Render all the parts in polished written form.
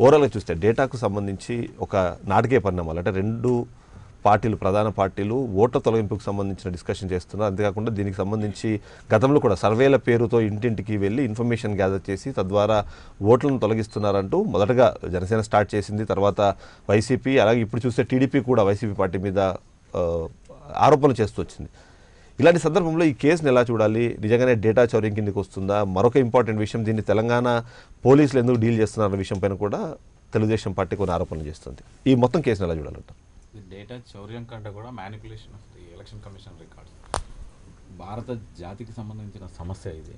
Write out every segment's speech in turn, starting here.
ఓవరాల్గా చూస్తే డేటాకు సంబంధించి ఒక నాటకీయ పరిణామాలు అంటే రెండు పార్టీలు ప్రధాన పార్టీలు ఓట్ల తొలగింపుకు సంబంధించిన డిస్కషన్ చేస్తున్నారు. అంతేకాకుండా దీనికి సంబంధించి గతంలో కూడా సర్వేల పేరుతో ఇంటింటికి వెళ్ళి ఇన్ఫర్మేషన్ గ్యాదర్ చేసి తద్వారా ఓట్లను తొలగిస్తున్నారంటూ మొదటగా జనసేన స్టార్ట్ చేసింది. తర్వాత వైసీపీ, అలాగే ఇప్పుడు చూస్తే టీడీపీ కూడా వైసీపీ పార్టీ మీద ఆరోపణలు చేస్తూ వచ్చింది. ఇలాంటి సందర్భంలో ఈ కేసును ఎలా చూడాలి? నిజంగానే డేటా చౌర్యం కిందకి వస్తుందా? మరొక ఇంపార్టెంట్ విషయం, దీన్ని తెలంగాణ పోలీసులు ఎందుకు డీల్ చేస్తున్నారన్న విషయం పైన కూడా తెలుగుదేశం పార్టీ కొన్ని ఆరోపణలు చేస్తుంది. ఈ మొత్తం కేసును ఎలా చూడాలంట? డేటా చౌర్యం కంటే కూడా manipulation of the election commission records భారత జాతికి సంబంధించిన సమస్య ఇది.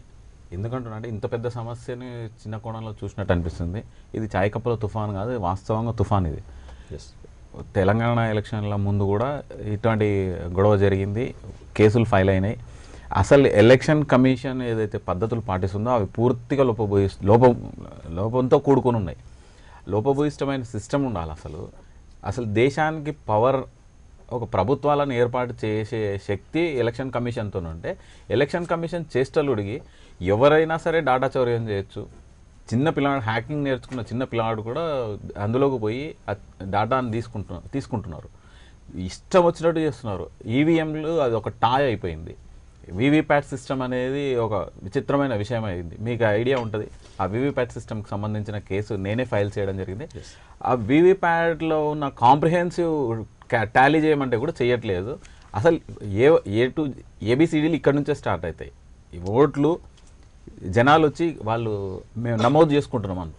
ఎందుకంటే ఇంత పెద్ద సమస్యని చిన్న కోణంలో చూసినట్టు అనిపిస్తుంది. ఇది చాయ్ కప్పుల తుఫాన్ కాదు, వాస్తవంగా తుఫాన్ ఇది. తెలంగాణ ఎలక్షన్ల ముందు కూడా ఇటువంటి గొడవ జరిగింది, కేసులు ఫైల్ అయినాయి. అసలు ఎలక్షన్ కమిషన్ ఏదైతే పద్ధతులు పాటిస్తుందో అవి పూర్తిగా లోపంతో కూడుకొని ఉన్నాయి. లోపభూయిష్టమైన సిస్టమ్ ఉండాలి. అసలు దేశానికి పవర్, ఒక ప్రభుత్వాలను ఏర్పాటు చేసే శక్తి ఎలక్షన్ కమిషన్తో ఉంటే ఎలక్షన్ కమిషన్ చేష్టలుడిగి ఎవరైనా సరే డాటా చౌర్యం చేయొచ్చు. చిన్న పిల్లవాడు హ్యాకింగ్ నేర్చుకున్న చిన్న పిల్లవాడు కూడా అందులోకి పోయి డాటాను తీసుకుంటున్నారు. ఇష్టం వచ్చినట్టు చేస్తున్నారు. ఈవీఎంలు అది ఒక టాయ్ అయిపోయింది. వీవీప్యాట్ సిస్టమ్ అనేది ఒక విచిత్రమైన విషయం అయింది. మీకు ఐడియా ఉంటుంది. ఆ వీవీప్యాట్ సిస్టమ్కి సంబంధించిన కేసు నేనే ఫైల్ చేయడం జరిగింది. ఆ వీవీప్యాట్లో ఉన్న కాంప్రిహెన్సివ్ టాలీ చేయమంటే కూడా చేయట్లేదు. అసలు ఏ టు ఏబిసిడీలు ఇక్కడ నుంచే స్టార్ట్ అవుతాయి. ఈ ఓట్లు జనాలు వచ్చి మేము నమోదు చేసుకుంటున్నాం.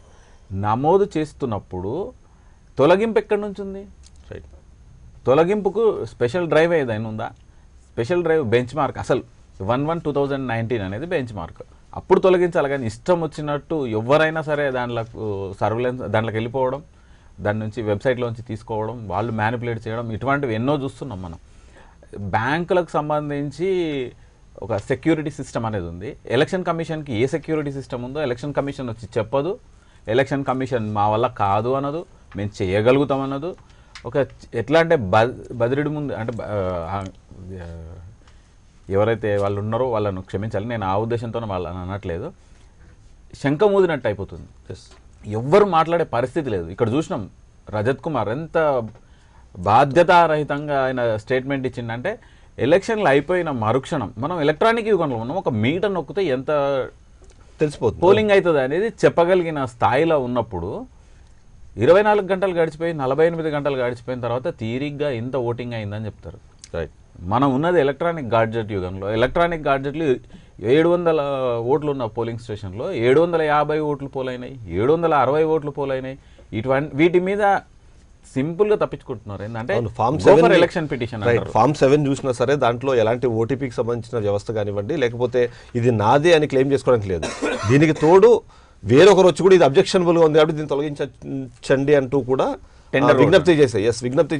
నమోదు చేస్తున్నప్పుడు తొలగింపు ఎక్కడి నుంచి ఉంది? రైట్, తొలగింపుకు స్పెషల్ డ్రైవ్ ఏదైనా ఉందా? స్పెషల్ డ్రైవ్ బెంచ్ మార్క్ అసలు 1/1/2019 అనేది బెంచ్ మార్క్. అప్పుడు తొలగించాలి. కానీ ఇష్టం వచ్చినట్టు ఎవరైనా సరే దాంట్లోకి వెళ్ళిపోవడం, దాని నుంచి వెబ్సైట్లోంచి తీసుకోవడం, వాళ్ళు మ్యానిపులేట్ చేయడం, ఇటువంటివి ఎన్నో చూస్తున్నాం మనం. బ్యాంకులకు సంబంధించి ఒక సెక్యూరిటీ సిస్టమ్ అనేది ఉంది. ఎలక్షన్ కమిషన్కి ఏ సెక్యూరిటీ సిస్టమ్ ఉందో ఎలక్షన్ కమిషన్ వచ్చి చెప్పదు. ఎలక్షన్ కమిషన్ మా వల్ల కాదు అనదు, మేము చేయగలుగుతాం అన్నదు. ఒక ఎట్లా అంటే బదిరిడి ముందు అంటే ఎవరైతే వాళ్ళు ఉన్నారో వాళ్ళను క్షమించాలి, నేను ఆ ఉద్దేశంతోనే వాళ్ళని అనట్లేదు, శంఖమూదినట్టు అయిపోతుంది. ఎవ్వరు మాట్లాడే పరిస్థితి లేదు. ఇక్కడ చూసినాం రజత్ కుమార్ ఎంత బాధ్యతారహితంగా ఆయన స్టేట్మెంట్ ఇచ్చిందంటే, ఎలక్షన్లు అయిపోయిన మరుక్షణం మనం ఎలక్ట్రానిక్ యుగంలో ఉన్నాం, ఒక మీటర్ నొక్కితే ఎంత తెలిసిపోతుంది పోలింగ్ అవుతుంది అనేది చెప్పగలిగిన స్థాయిలో ఉన్నప్పుడు 24 గంటలు గడిచిపోయి 48 గంటలు గడిచిపోయిన తర్వాత తీరిగ్గా ఇంత ఓటింగ్ అయిందని చెప్తారు. రైట్, మనం ఉన్నది ఎలక్ట్రానిక్ గాడ్జెట్ యుగంలో. ఎలక్ట్రానిక్ గాడ్జెట్లు 700 ఓట్లు ఉన్న పోలింగ్ స్టేషన్లో 750 ఓట్లు పోలైనాయి, 760 ఓట్లు పోలైనాయి. వీటి మీద సింపుల్గా తప్పించుకుంటున్నారు. ఏంటంటే ఎలక్షన్ పిటిషన్ ఫామ్ 7 చూసినా సరే దాంట్లో ఎలాంటి ఓటీపీకి సంబంధించిన వ్యవస్థ కానివ్వండి, లేకపోతే ఇది నాదే అని క్లెయిమ్ చేసుకోవడానికి లేదు. దీనికి తోడు వేరొకరు వచ్చి కూడా ఇది అబ్జెక్షనబుల్గా ఉంది కాబట్టి దీన్ని తొలగించండి అంటూ కూడా విజ్ఞప్తి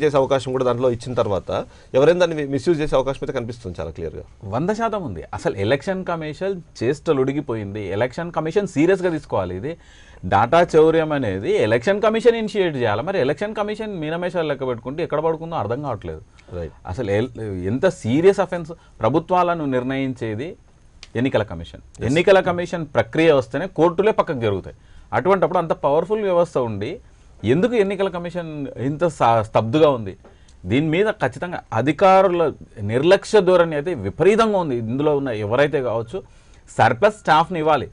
చేసే అవకాశం కూడా దాంట్లో ఇచ్చిన తర్వాత ఎవరైనా దాన్ని మిస్యూజ్ చేసే అవకాశం అయితే కనిపిస్తుంది చాలా క్లియర్గా. 100% ఉంది. అసలు ఎలక్షన్ కమిషన్ చేష్టలు ఉడిగిపోయింది. ఎలక్షన్ కమిషన్ సీరియస్గా తీసుకోవాలి. ఇది డాటా చౌర్యం అనేది ఎలక్షన్ కమిషన్ ఇనిషియేట్ చేయాలి. మరి ఎలక్షన్ కమిషన్ మీనమేషాలు లెక్క పెట్టుకుంటే ఎక్కడ పడుకుందో అర్థం కావట్లేదు. అసలు ఎంత సీరియస్ అఫెన్స్. ప్రభుత్వాలను నిర్ణయించేది ఎన్నికల కమిషన్. ఎన్నికల కమిషన్ ప్రక్రియ వస్తేనే కోర్టులే పక్కకు జరుగుతాయి. అటువంటిప్పుడు అంత పవర్ఫుల్ వ్యవస్థ ఉండి ఎందుకు ఎన్నికల కమిషన్ ఇంత స్తబ్దుగా ఉంది? దీని మీద ఖచ్చితంగా అధికారుల నిర్లక్ష్య ధోరణి అయితే విపరీతంగా ఉంది. ఇందులో ఉన్న ఎవరైతే కావచ్చు సర్ప్లస్ స్టాఫ్ని ఇవ్వాలి.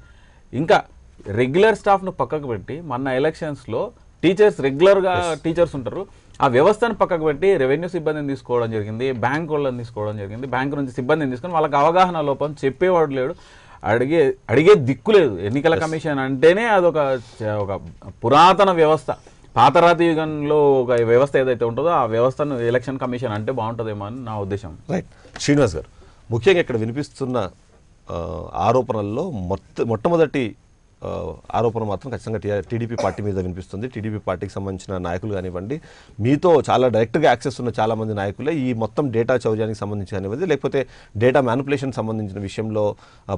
ఇంకా రెగ్యులర్ స్టాఫ్ను పక్కకు పెట్టి మొన్న ఎలక్షన్స్లో రెగ్యులర్గా టీచర్స్ ఉంటారు, ఆ వ్యవస్థను పక్కకు పెట్టి రెవెన్యూ సిబ్బందిని తీసుకోవడం జరిగింది, బ్యాంక్ వాళ్ళని తీసుకోవడం జరిగింది. బ్యాంకు నుంచి సిబ్బందిని తీసుకొని వాళ్ళకి అవగాహన లోపం, చెప్పేవాడు లేడు, అడిగే దిక్కు లేదు. ఎన్నికల కమిషన్ అంటేనే అదొక పురాతన వ్యవస్థ. పాతరాతి యుగంలో ఒక వ్యవస్థ ఏదైతే ఉంటుందో ఆ వ్యవస్థను ఎలక్షన్ కమిషన్ అంటే బాగుంటుందేమో అని నా ఉద్దేశం. రైట్, శ్రీనివాస్ గారు, ముఖ్యంగా ఇక్కడ వినిపిస్తున్న ఆరోపణల్లో మొట్టమొదటి ఆరోపణ మాత్రం ఖచ్చితంగా టీడీపీ పార్టీ మీద వినిపిస్తుంది. టీడీపీ పార్టీకి సంబంధించిన నాయకులు కానివ్వండి, మీతో చాలా డైరెక్ట్గా యాక్సెస్ ఉన్న చాలామంది నాయకులే ఈ మొత్తం డేటా చౌర్యానికి సంబంధించి కానివ్వండి, లేకపోతే డేటా మ్యానిపులేషన్ సంబంధించిన విషయంలో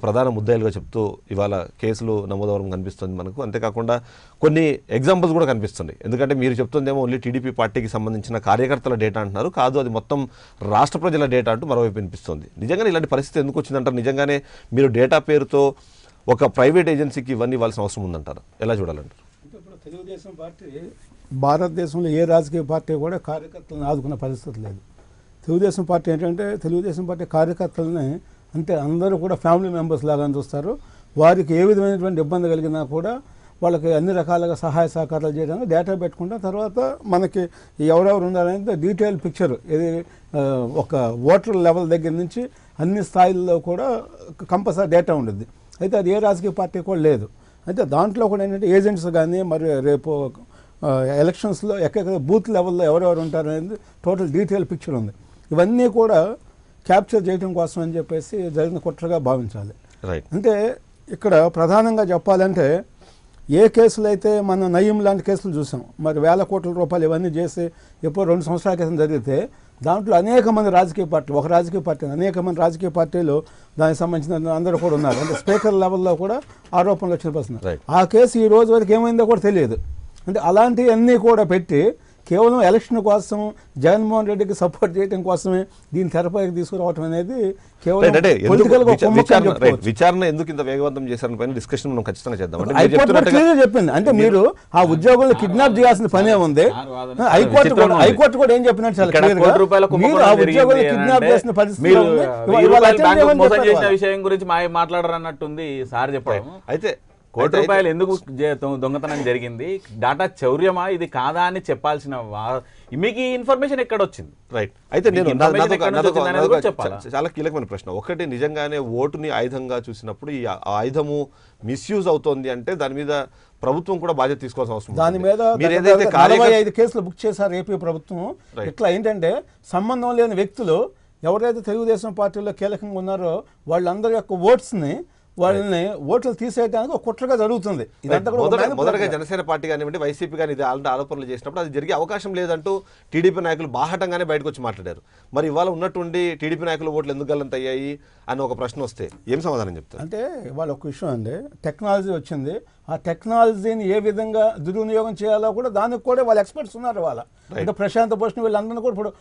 ప్రధాన ముద్దాయిలుగా చెప్తూ ఇవాళ కేసులు నమోదవడం కనిపిస్తుంది మనకు. అంతేకాకుండా కొన్ని ఎగ్జాంపుల్స్ కూడా కనిపిస్తుంది. ఎందుకంటే మీరు చెప్తుందేమో ఓన్లీ టీడీపీ పార్టీకి సంబంధించిన కార్యకర్తల డేటా అంటున్నారు, కాదు అది మొత్తం రాష్ట్ర ప్రజల డేటా అంటూ మరోవైపు వినిపిస్తుంది. నిజంగానే ఇలాంటి పరిస్థితి ఎందుకు వచ్చిందంటారు? నిజంగానే మీరు డేటా పేరుతో ఒక ప్రైవేట్ ఏజెన్సీకి ఇవన్నీ ఇవ్వాల్సిన అవసరం ఉందంటారు? ఎలా చూడాలంటారు? తెలుగుదేశం పార్టీ భారతదేశంలో ఏ రాజకీయ పార్టీ కూడా కార్యకర్తలను ఆదుకున్న పరిస్థితి లేదు. తెలుగుదేశం పార్టీ ఏంటంటే తెలుగుదేశం పార్టీ కార్యకర్తలని అంటే అందరూ కూడా ఫ్యామిలీ మెంబర్స్ లాగా చూస్తారు. వారికి ఏ విధమైనటువంటి ఇబ్బంది కలిగినా కూడా వాళ్ళకి అన్ని రకాలుగా సహాయ సహకారాలు చేయడానికి డేటా పెట్టుకుంటాం. తర్వాత మనకి ఎవరెవరు ఉండాలనేది డీటెయిల్ పిక్చర్ ఇది ఒక ఓటర్ లెవెల్ దగ్గర నుంచి అన్ని స్థాయిల్లో కూడా కంపల్సరీ డేటా ఉంటుంది. అయితే అది ఏ రాజకీయ పార్టీ కూడా లేదు. అయితే దాంట్లో కూడా ఏంటంటే ఏజెంట్స్ కానీ మరి రేపు ఎలక్షన్స్లో ఎక్కడ బూత్ లెవెల్లో ఎవరెవరు ఉంటారనేది టోటల్ డీటెయిల్ పిక్చర్ ఉంది. ఇవన్నీ కూడా క్యాప్చర్ చేయడం కోసం అని చెప్పేసి జరిగిన కుట్రగా భావించాలి. అంటే ఇక్కడ ప్రధానంగా చెప్పాలంటే ఏ కేసులు అయితే మనం నయీం లాంటి కేసులు చూసాం, మరి వేల కోట్ల రూపాయలు ఇవన్నీ చేసి ఎప్పుడో 2 సంవత్సరాల క్రితం జరిగితే దాంట్లో అనేక మంది రాజకీయ పార్టీలు, ఒక రాజకీయ పార్టీ అనేక మంది రాజకీయ పార్టీలు దానికి సంబంధించిన అందరూ కూడా ఉన్నారు. అంటే స్పీకర్ లెవెల్లో కూడా ఆరోపణలు వచ్చిన పరిస్థితి. ఆ కేసు ఈ రోజు వరకు ఏమైందో కూడా తెలియదు. అంటే అలాంటివన్నీ కూడా పెట్టి కేవలం ఎలక్షన్ కోసం జగన్మోహన్ రెడ్డికి సపోర్ట్ చేయడం కోసమే దీన్ని తెరపైకి తీసుకురావడం అనేది కేవలం విచారణ ఎందుకు ఇంత వేగవంతం చేశారని పైన డిస్కషన్ మనం ఖచ్చితంగా చేద్దాం. చెప్పింది అంటే మీరు ఆ ఉద్యోగులను కిడ్నాప్ చేయాల్సిన పనే ఉంది. హైకోర్టు కూడా ఏం చెప్పినట్టు చాలా మీరు ఆ ఉద్యోగులను కిడ్నాప్ చేసిన పరిస్థితి విషయం గురించి మాట్లాడరన్నట్టుంది సార్ చెప్పడం. అయితే ₹1 ఎందుకు దొంగతనం జరిగింది, డాటా చౌర్యమా ఇది కాదా అని చెప్పాల్సిన మీకు ఈ ఇన్ఫర్మేషన్ ఎక్కడ వచ్చింది? రైట్. అయితే నేను చాలా కీలకమైన ప్రశ్న. ఒకటి, నిజంగానే ఓటుని ఆయుధంగా చూసినప్పుడు ఈ ఆయుధము మిస్యూజ్ అవుతోంది అంటే దాని మీద ప్రభుత్వం కూడా బాధ్యత తీసుకోవాల్సిన అవసరం. దాని మీద 45 కేసులు బుక్ చేశారు ఏపీ ప్రభుత్వం. ఇట్లా ఏంటంటే సంబంధం లేని వ్యక్తులు ఎవరైతే తెలుగుదేశం పార్టీలో కీలకంగా ఉన్నారో వాళ్ళందరి యొక్క ఓట్స్ని వాళ్ళని ఓట్లు తీసేయడానికి ఒక కుట్రగా జరుగుతుంది. మొదటగా జనసేన పార్టీ కానివ్వండి, వైసీపీ కానీ ఇది అలాంటి ఆరోపణలు చేసినప్పుడు అది జరిగే అవకాశం లేదంటూ టీడీపీ నాయకులు బాహటంగానే బయటకు వచ్చి మాట్లాడారు. మరి ఇవాళ ఉన్నటువంటి టీడీపీ నాయకులు ఓట్లు ఎందుకు గల్లంత అయ్యాయి అని ఒక ప్రశ్న వస్తే ఏం సమాధానం చెప్తారు? అంటే వాళ్ళ ఒక విషయం అండి, టెక్నాలజీ వచ్చింది. ఆ టెక్నాలజీని ఏ విధంగా దుర్వినియోగం చేయాలో కూడా దానికి కూడా వాళ్ళ ఎక్స్పర్ట్స్ ఉన్నారు. వాళ్ళ అంటే ప్రశాంత్ భూషణ్ వీళ్ళందరూ కూడా ఇప్పుడు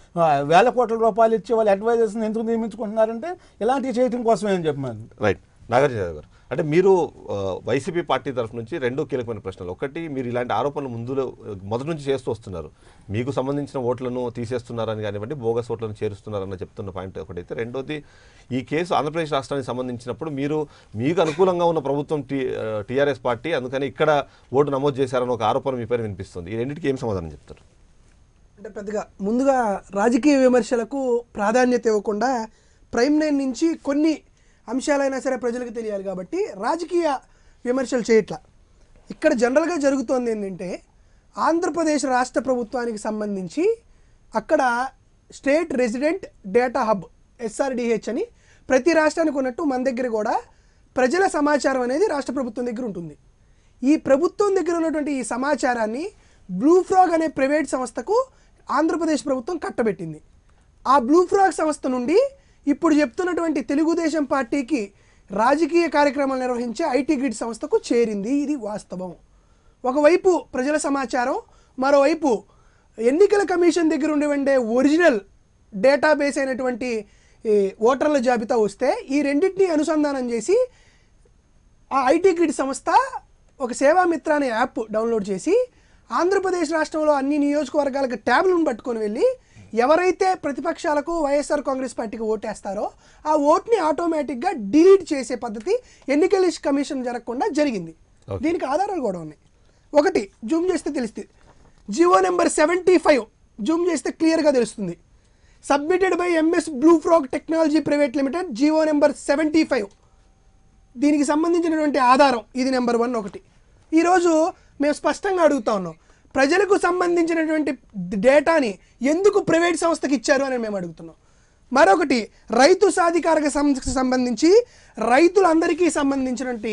వేల కోట్ల రూపాయలు ఇచ్చి వాళ్ళ అడ్వైజర్స్ని ఎందుకు నియమించుకుంటున్నారంటే ఇలాంటివి చేయడం కోసమే అని చెప్పాను. రైట్. నాగార్జున గారు, అంటే మీరు వైసీపీ పార్టీ తరఫు నుంచి 2 కీలకమైన ప్రశ్నలు. ఒకటి, మీరు ఇలాంటి ఆరోపణలు మొదటి నుంచి చేస్తూ వస్తున్నారు, మీకు సంబంధించిన ఓట్లను తీసేస్తున్నారని కానివ్వండి, బోగస్ ఓట్లను చేరుస్తున్నారని చెప్తున్న పాయింట్ ఒకటైతే, రెండోది ఈ కేసు ఆంధ్రప్రదేశ్ రాష్ట్రానికి సంబంధించినప్పుడు మీకు అనుకూలంగా ఉన్న ప్రభుత్వం టీఆర్ఎస్ పార్టీ, అందుకని ఇక్కడ ఓటు నమోదు చేశారని ఒక ఆరోపణ మీ పేరు వినిపిస్తుంది. ఈ రెండింటికి ఏం సమాధానం చెప్తారు? అంటే పెద్దగా ముందుగా రాజకీయ విమర్శలకు ప్రాధాన్యత ఇవ్వకుండా ప్రైమ్ లైన్ నుంచి కొన్ని అంశాలైనా సరే ప్రజలకు తెలియాలి కాబట్టి రాజకీయ విమర్శలు చేయట్లా. ఇక్కడ జనరల్గా జరుగుతోంది ఏంటంటే ఆంధ్రప్రదేశ్ రాష్ట్ర ప్రభుత్వానికి సంబంధించి అక్కడ state resident data hub SRDH అని ప్రతి రాష్ట్రానికి ఉన్నట్టు మన దగ్గర కూడా ప్రజల సమాచారం అనేది రాష్ట్ర ప్రభుత్వం దగ్గర ఉంటుంది. ఈ ప్రభుత్వం దగ్గర ఉన్నటువంటి ఈ సమాచారాన్ని బ్లూ ఫ్రాగ్ అనే ప్రైవేట్ సంస్థకు ఆంధ్రప్రదేశ్ ప్రభుత్వం కట్టబెట్టింది. ఆ బ్లూ ఫ్రాగ్ సంస్థ నుండి ఇప్పుడు చెప్తున్నటువంటి తెలుగుదేశం పార్టీకి రాజకీయ కార్యక్రమాలు నిర్వహించే ఐటీ గ్రిడ్ సంస్థకు చేరింది. ఇది వాస్తవం. ఒకవైపు ప్రజల సమాచారం, మరోవైపు ఎన్నికల కమిషన్ దగ్గర ఉండే ఒరిజినల్ డేటాబేస్ అయినటువంటి ఓటర్ల జాబితా వస్తే ఈ రెండింటినీ అనుసంధానం చేసి ఆ ఐటీ గ్రిడ్ సంస్థ ఒక సేవామిత్ర అనే యాప్ డౌన్లోడ్ చేసి ఆంధ్రప్రదేశ్ రాష్ట్రంలో అన్ని నియోజకవర్గాలకు ట్యాబ్లను పట్టుకొని వెళ్ళి ఎవరైతే ప్రతిపక్షాలకు వైఎస్ఆర్ కాంగ్రెస్ పార్టీకి ఓటేస్తారో ఆ ఓట్ని ఆటోమేటిక్గా డిలీట్ చేసే పద్ధతి ఎన్నికల కమిషన్ జరగకుండా జరిగింది. దీనికి ఆధారాలు కూడా ఉన్నాయి. ఒకటి జూమ్ చేస్తే తెలుస్తుంది, జియో నెంబర్ 75 జూమ్ చేస్తే క్లియర్గా తెలుస్తుంది. Submitted by MS blue frog technology private limited, Jio number 75. దీనికి సంబంధించినటువంటి ఆధారం ఇది నెంబర్ 1. ఒకటి ఈరోజు మేము స్పష్టంగా అడుగుతా ఉన్నాం, ప్రజలకు సంబంధించినటువంటి డేటాని ఎందుకు ప్రైవేట్ సంస్థకి ఇచ్చారు అని మేము అడుగుతున్నాం. మరొకటి, రైతు సాధికారక సంస్థకు సంబంధించి రైతులందరికీ సంబంధించినటువంటి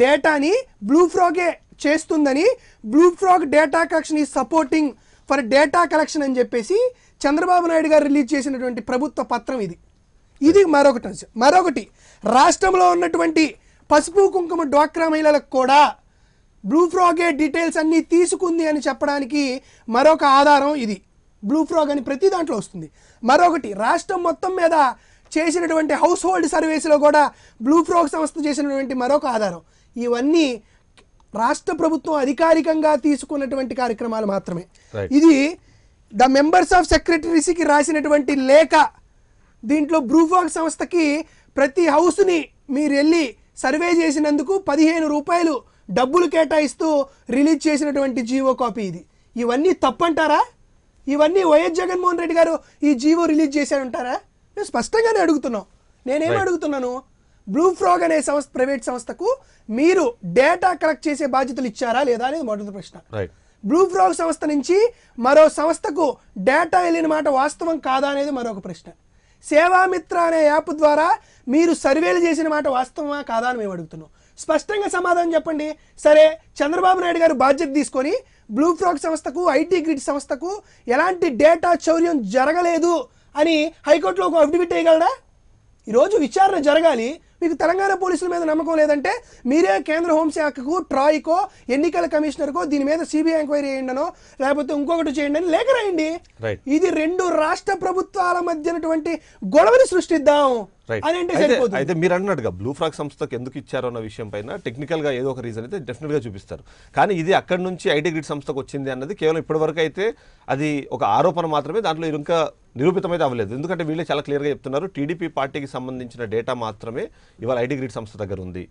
డేటాని బ్లూ ఫ్రాగే చేస్తుందని, blue frog data collection is supporting for data collection అని చెప్పేసి చంద్రబాబు నాయుడు గారు రిలీజ్ చేసినటువంటి ప్రభుత్వ పత్రం ఇది. ఇది మరొకటి రాష్ట్రంలో ఉన్నటువంటి పసుపు కుంకుమ డ్వాక్రా మహిళలకు కూడా బ్లూ ఫ్రాగే డీటెయిల్స్ అన్నీ తీసుకుంది అని చెప్పడానికి మరొక ఆధారం ఇది. బ్లూ ఫ్రాగ్ అని ప్రతి దాంట్లో వస్తుంది. మరొకటి, రాష్ట్రం మొత్తం మీద చేసినటువంటి హౌస్ హోల్డ్ సర్వీస్లో కూడా బ్లూ ఫ్రాగ్ సంస్థ చేసినటువంటి మరొక ఆధారం. ఇవన్నీ రాష్ట్ర ప్రభుత్వం అధికారికంగా తీసుకున్నటువంటి కార్యక్రమాలు మాత్రమే. Right. ఇది ద మెంబర్స్ ఆఫ్ సెక్రటరీస్కి రాసినటువంటి లేఖ. దీంట్లో బ్రూఫాగ్ సంస్థకి ప్రతి హౌస్ని మీరు వెళ్ళి సర్వే చేసినందుకు 15 రూపాయలు డబ్బులు కేటాయిస్తూ రిలీజ్ చేసినటువంటి జీవో కాపీ ఇది. ఇవన్నీ తప్పంటారా? ఇవన్నీ వైఎస్ జగన్మోహన్ రెడ్డి గారు ఈ జీవో రిలీజ్ చేశారంటారా? మేము స్పష్టంగానే అడుగుతున్నాం. నేనేం అడుగుతున్నాను, బ్లూ ఫ్రాగ్ అనే సంస్థ, ప్రైవేట్ సంస్థకు మీరు డేటా కలెక్ట్ చేసే బాధ్యతలు ఇచ్చారా లేదా అనేది మొదటి ప్రశ్న. బ్లూ ఫ్రాగ్ సంస్థ నుంచి మరో సంస్థకు డేటా వెళ్ళిన మాట వాస్తవం కాదా అనేది మరొక ప్రశ్న. సేవామిత్ర అనే యాప్ ద్వారా మీరు సర్వేలు చేసిన మాట వాస్తవమా కాదా అని మేము అడుగుతున్నాం. స్పష్టంగా సమాధానం చెప్పండి. సరే, చంద్రబాబు నాయుడు గారు బాధ్యత తీసుకొని బ్లూ ఫ్రాగ్ సంస్థకు, ఐటీ గ్రిడ్ సంస్థకు ఎలాంటి డేటా చౌర్యం జరగలేదు అని హైకోర్టులో ఒక అఫిడవిట్ వేయగలరా? ఈరోజు విచారణ జరగాలి. మీకు తెలంగాణ పోలీసుల మీద నమ్మకం లేదంటే మీరే కేంద్ర హోంశాఖకు, ట్రాయ్కో, ఎన్నికల కమిషనర్కో దీని మీద సిబిఐ ఎంక్వైరీ చేయండినో లేకపోతే ఇంకొకటి చేయండి అని లేఖ రాయండి. ఇది 2 రాష్ట్ర ప్రభుత్వాల మధ్యనటువంటి గొడవని సృష్టిద్దాం అని అంటే సరిపోతుంది. అయితే మీరు అన్నట్టుగా బ్లూ ఫ్రాగ్ సంస్థకు ఎందుకు ఇచ్చారో అన్న విషయం పైన టెక్నికల్ గా ఏదో ఒక రీజన్ అయితే డెఫినెట్ గా చూపిస్తారు. కానీ ఇది అక్కడి నుంచి ఐటీ గ్రిడ్ సంస్థకు వచ్చింది అన్నది కేవలం ఇప్పటి వరకు అయితే అది ఒక ఆరోపణ మాత్రమే. దాంట్లో ఇంకా నిరూపితమైతే అవ్వలేదు. ఎందుకంటే వీళ్ళే చాలా క్లియర్గా చెప్తున్నారు, టీడీపీ పార్టీకి సంబంధించిన డేటా మాత్రమే ఇవాళ ఐటీ గ్రిడ్ సంస్థ దగ్గర ఉంది.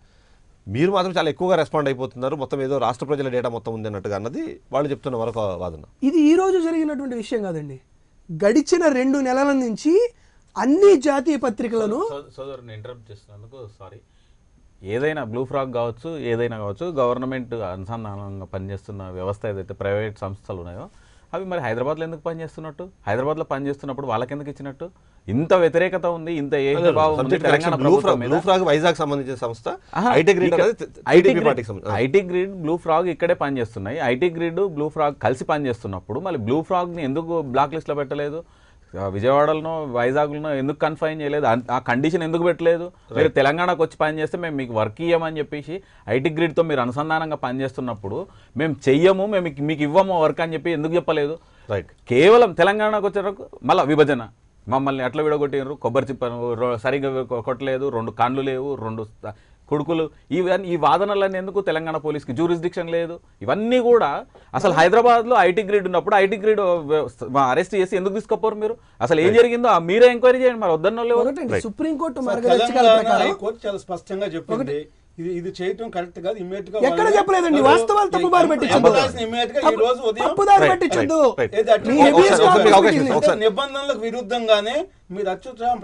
మీరు మాత్రం చాలా ఎక్కువగా రెస్పాండ్ అయిపోతున్నారు, మొత్తం ఏదో రాష్ట్ర ప్రజల డేటా మొత్తం ఉంది అన్నట్టుగా అన్నది వాళ్ళు చెప్తున్న మరొక వాదన. ఇది ఈ రోజు జరిగినటువంటి విషయం కాదండి. గడిచిన 2 నెలల నుంచి అన్ని జాతీయ పత్రికలను సోదరుని ఇంటరప్ట్ చేస్తున్నందుకు సారీ. ఏదైనా బ్లూ ఫ్రాగ్ కావచ్చు, ఏదైనా కావచ్చు, గవర్నమెంట్ అనుసంధానంగా పనిచేస్తున్న వ్యవస్థ ఏదైతే ప్రైవేట్ సంస్థలు ఉన్నాయో అవి మరి హైదరాబాద్లో ఎందుకు పనిచేస్తున్నట్టు? హైదరాబాద్లో పనిచేస్తున్నప్పుడు వాళ్ళకి ఎందుకు ఇచ్చినట్టు? ఇంత వ్యతిరేకత ఉంది, ఇంత బ్లూ ఫ్రాగ్ వైజాగ్ సంబంధించిన సంస్థ, ఐటీ గ్రిడ్ బ్లూ ఫ్రాగ్ ఇక్కడే పనిచేస్తున్నాయి. ఐటీ గ్రిడ్ బ్లూ ఫ్రాగ్ కలిసి పనిచేస్తున్నప్పుడు మళ్ళీ బ్లూ ఫ్రాగ్ని ఎందుకు బ్లాక్ లిస్ట్లో పెట్టలేదు? విజయవాడలోనో వైజాగ్లోనో ఎందుకు కన్ఫైన్ చేయలేదు? ఆ కండిషన్ ఎందుకు పెట్టలేదు? మీరు తెలంగాణకు వచ్చి పని చేస్తే మేము మీకు వర్క్ ఇవ్వమని చెప్పేసి ఐటీ గ్రిడ్తో మీరు అనుసంధానంగా పనిచేస్తున్నప్పుడు మేము చెయ్యము, మేము మీకు ఇవ్వము వర్క్ అని చెప్పి ఎందుకు చెప్పలేదు? కేవలం తెలంగాణకు వచ్చేటప్పుడు మళ్ళీ విభజన, మమ్మల్ని ఎట్లా విడగొట్టినారు, కొబ్బరి చిప్పను సరిగ్గా కొట్టలేదు, 2 కాండ్లు లేవు, 2 కొడుకులు, ఈ వాదనలన్నీ ఎందుకు? తెలంగాణ పోలీస్కి జ్యూరిస్డిక్షన్ లేదు. ఇవన్నీ కూడా అసలు హైదరాబాద్లో ఐటీ గ్రిడ్ ఉన్నప్పుడు ఐటీ గ్రిడ్ అరెస్ట్ చేసి ఎందుకు తీసుకోపోరు మీరు? అసలు ఏం జరిగిందో మీరే ఎంక్వైరీ చేయండి. మరి వద్దన్న సుప్రీంకోర్టు చాలా స్పష్టంగా చెప్పింది ఇది చేయటం కరెక్ట్ కాదు. ఇమ్మీడియట్ గా ఎక్కడ చెప్పలేదండి, వాస్తవాలు తప్పుదారి పెట్టించొద్దు. నిబంధనలకు విరుద్ధంగానే మీరు అచ్యుతరాం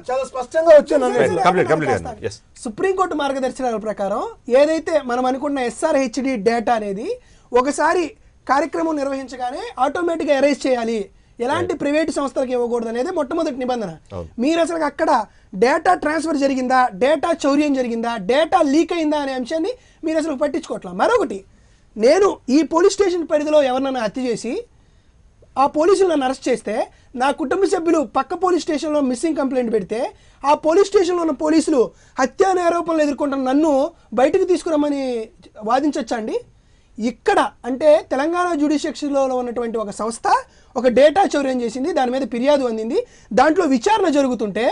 చాలా స్పష్టంగా వచ్చాను. సుప్రీంకోర్టు మార్గదర్శకాల ప్రకారం ఏదైతే మనం అనుకున్న SRHD డేటా అనేది ఒకసారి కార్యక్రమం నిర్వహించగానే ఆటోమేటిక్గా ఎరేజ్ చేయాలి, ఎలాంటి ప్రైవేట్ సంస్థలకు ఇవ్వకూడదు అనేది మొట్టమొదటి నిబంధన. మీరు అసలు అక్కడ డేటా ట్రాన్స్ఫర్ జరిగిందా, డేటా చౌర్యం జరిగిందా, డేటా లీక్ అయిందా అనే అంశాన్ని మీరు అసలు పట్టించుకోవట్లా. మరొకటి, నేను ఈ పోలీస్ స్టేషన్ పరిధిలో ఎవరినైనా హత్య చేసి ఆ పోలీసులు నన్ను అరెస్ట్ చేస్తే నా కుటుంబ సభ్యులు పక్క పోలీస్ స్టేషన్లో మిస్సింగ్ కంప్లైంట్ పెడితే ఆ పోలీస్ స్టేషన్లో ఉన్న పోలీసులు హత్యా ఆరోపణలు ఎదుర్కొంటున్న నన్ను బయటకు తీసుకురమ్మని వాదించవచ్చా అండి? ఇక్కడ అంటే తెలంగాణ జ్యుడిషియరీలో ఉన్నటువంటి ఒక సంస్థ ఒక డేటా చౌర్యం చేసింది, దాని మీద ఫిర్యాదు అందింది, దాంట్లో విచారణ జరుగుతుంటే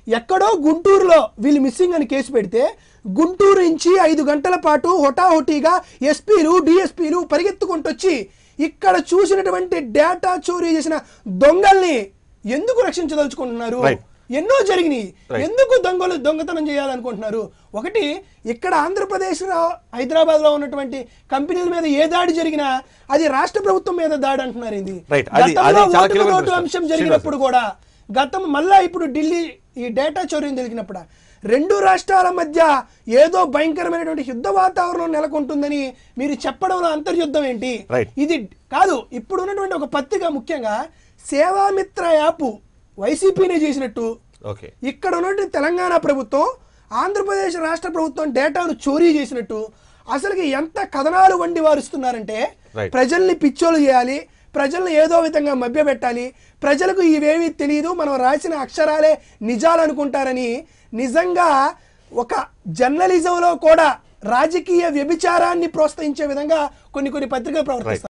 ఎక్కడో గుంటూరులో వీళ్ళు మిస్సింగ్ అని కేసు పెడితే గుంటూరు నుంచి 5 గంటల పాటు హొటాహొటీగా ఎస్పీలు, డిఎస్పీలు పరిగెత్తుకుంటూ వచ్చి ఇక్కడ చూసినటువంటి డేటా చోరీ చేసిన దొంగల్ని ఎందుకు రక్షించదలుచుకుంటున్నారు? ఎన్నో జరిగినాయి, ఎందుకు దొంగతనం చేయాలనుకుంటున్నారు? ఒకటి, ఇక్కడ ఆంధ్రప్రదేశ్లో హైదరాబాద్లో ఉన్నటువంటి కంపెనీల మీద ఏ దాడి జరిగినా అది రాష్ట్ర ప్రభుత్వం మీద దాడి అంటున్నారు. ఇది ఓటు అంశం జరిగినప్పుడు కూడా మళ్ళా ఇప్పుడు ఢిల్లీ ఈ డేటా చౌర్యం జరిగినప్పుడు 2 రాష్ట్రాల మధ్య ఏదో భయంకరమైనటువంటి యుద్ధ వాతావరణం నెలకొంటుందని మీరు చెప్పడంలో అంతర్యుద్ధం ఏంటి? ఇది కాదు. ఇప్పుడు ఉన్నటువంటి ఒక పత్రిక ముఖ్యంగా సేవామిత్ర యాప్ వైసీపీనే చేసినట్టు, ఇక్కడ ఉన్నటువంటి తెలంగాణ ప్రభుత్వం ఆంధ్రప్రదేశ్ రాష్ట్ర ప్రభుత్వం డేటాను చోరీ చేసినట్టు అసలుకి ఎంత కథనాలు వండి వారుస్తున్నారంటే ప్రజల్ని పిచ్చోలు చేయాలి, ప్రజలను ఏదో విధంగా మభ్యపెట్టాలి, ప్రజలకు ఇవేమీ తెలియదు, మనం రాసిన అక్షరాలే నిజాలు అనుకుంటారని నిజంగా ఒక జర్నలిజంలో కూడా రాజకీయ వ్యభిచారాన్ని ప్రోత్సహించే విధంగా కొన్ని పత్రికలు ప్రవర్తిస్తారు.